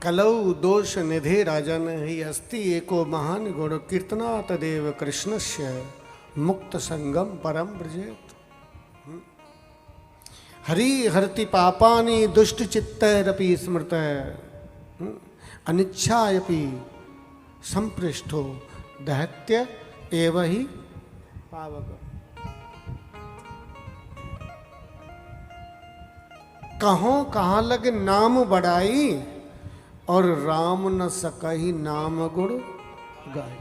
कलौ दोष निधे राजन ही अस्ति एको महान गुण कीर्तना तदेव कृष्णस्य मुक्त संगम परम ब्रजेत। हरि हरति पापानि दुष्ट चित्तैरपि स्मृत अनिच्छायपि संपृष्ठो दैत्य एव ही पावक। कहो कहाँ लग नाम बढ़ाई और राम न सकहि नाम गुण गाय।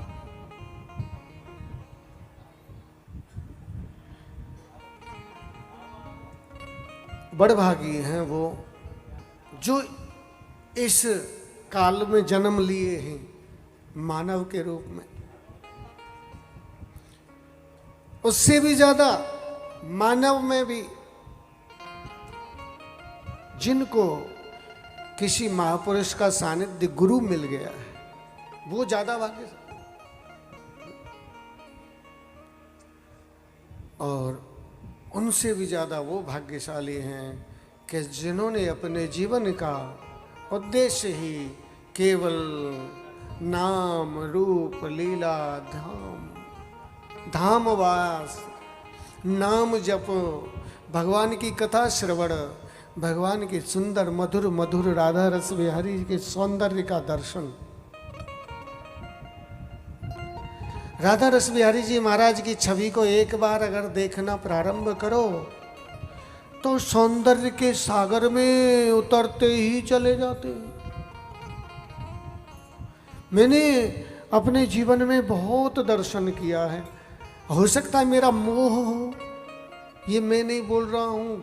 बड़भागी हैं वो जो इस काल में जन्म लिए हैं मानव के रूप में। उससे भी ज्यादा मानव में भी जिनको किसी महापुरुष का सानिध्य गुरु मिल गया है वो ज्यादा भाग्यशाली। और उनसे भी ज्यादा वो भाग्यशाली हैं कि जिन्होंने अपने जीवन का उद्देश्य ही केवल नाम रूप लीला धामवास नाम जप भगवान की कथा श्रवण भगवान के सुंदर मधुर मधुर राधा रस बिहारी के सौंदर्य का दर्शन। राधा रस बिहारी जी महाराज की छवि को एक बार अगर देखना प्रारंभ करो तो सौंदर्य के सागर में उतरते ही चले जाते हैं। मैंने अपने जीवन में बहुत दर्शन किया है। हो सकता है मेरा मोह हो, ये मैं नहीं बोल रहा हूं,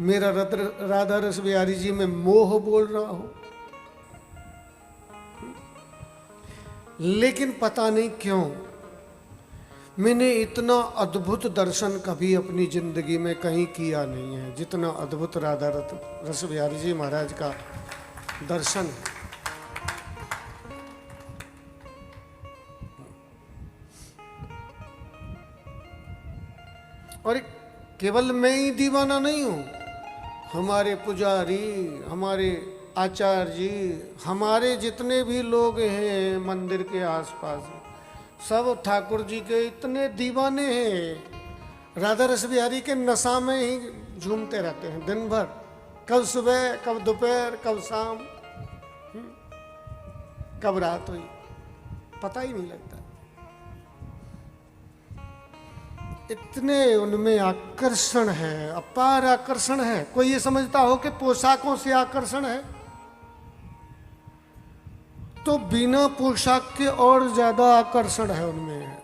मेरा राधा रस बिहारी जी में मोह बोल रहा हो। लेकिन पता नहीं क्यों मैंने इतना अद्भुत दर्शन कभी अपनी जिंदगी में कहीं किया नहीं है जितना अद्भुत राधा रस बिहारी जी महाराज का दर्शन। और केवल मैं ही दीवाना नहीं हूं, हमारे पुजारी, हमारे आचार्य जी, हमारे जितने भी लोग हैं मंदिर के आसपास सब ठाकुर जी के इतने दीवाने हैं। राधा रस बिहारी के नशा में ही झूमते रहते हैं दिन भर, कब सुबह कब दोपहर कब शाम कब रात हुई पता ही नहीं लगता। इतने उनमें आकर्षण है, अपार आकर्षण है। कोई ये समझता हो कि पोशाकों से आकर्षण है तो बिना पोशाक के और ज्यादा आकर्षण है उनमें।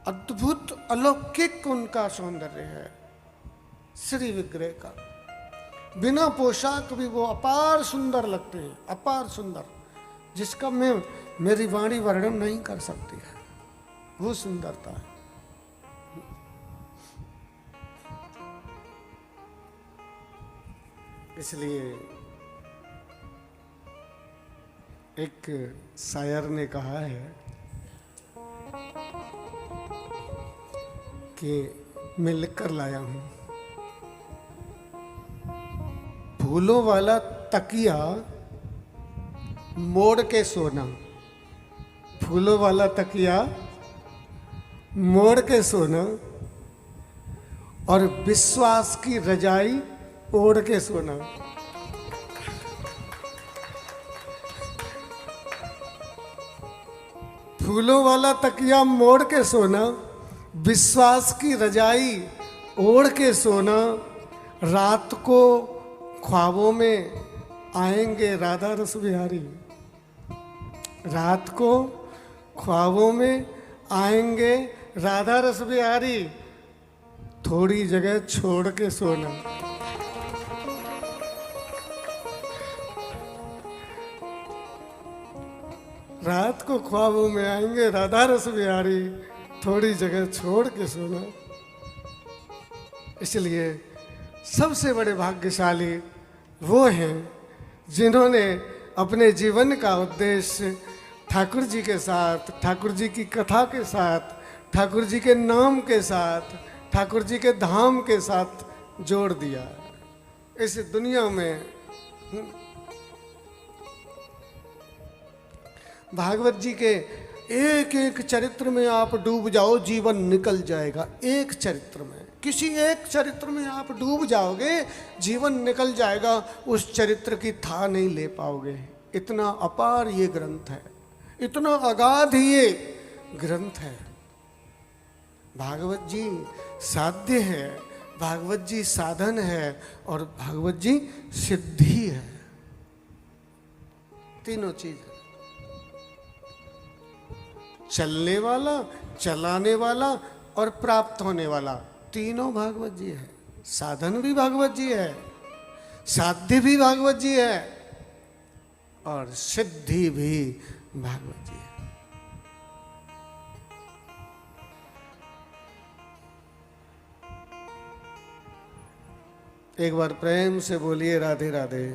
अद्भुत अलौकिक उनका सौंदर्य है श्री विग्रह का। बिना पोशाक भी वो अपार सुंदर लगते हैं, अपार सुंदर, जिसका मेरी वाणी वर्णन नहीं कर सकती है वो सुंदरता है। इसलिए एक शायर ने कहा है कि मैं लिख कर लाया हूं, फूलों वाला तकिया मोड़ के सोना, फूलों वाला तकिया मोड़ के सोना और विश्वास की रजाई ओढ़ के सोना। फूलों वाला तकिया मोड़ के सोना, विश्वास की रजाई ओढ़ के सोना, रात को ख्वाबों में आएंगे राधा रस बिहारी, रात को ख्वाबों में आएंगे राधा रस बिहारी, थोड़ी जगह छोड़ के सोना। रात को ख्वाबों में आएंगे राधा रस बिहारी, थोड़ी जगह छोड़ के सोना। इसलिए सबसे बड़े भाग्यशाली वो हैं जिन्होंने अपने जीवन का उद्देश्य ठाकुर जी के साथ, ठाकुर जी की कथा के साथ, ठाकुर जी के नाम के साथ, ठाकुर जी के धाम के साथ जोड़ दिया। इस दुनिया में भागवत जी के एक एक चरित्र में आप डूब जाओ, जीवन निकल जाएगा। एक चरित्र में, किसी एक चरित्र में आप डूब जाओगे, जीवन निकल जाएगा, उस चरित्र की था नहीं ले पाओगे। इतना अपार ये ग्रंथ है, इतना अगाध ये ग्रंथ है। भागवत जी साध्य है, भागवत जी साधन है, और भागवत जी सिद्धि है। तीनों चीज है। चलने वाला, चलाने वाला और प्राप्त होने वाला, तीनों भागवत जी है। साधन भी भागवत जी है, साध्य भी भागवत जी है, और सिद्धि भी भागवत जी है। एक बार प्रेम से बोलिए राधे राधे।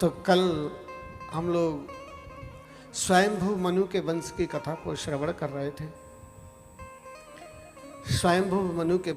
तो कल हम लोग स्वयंभू मनु के वंश की कथा को श्रवण कर रहे थे। स्वयंभू मनु के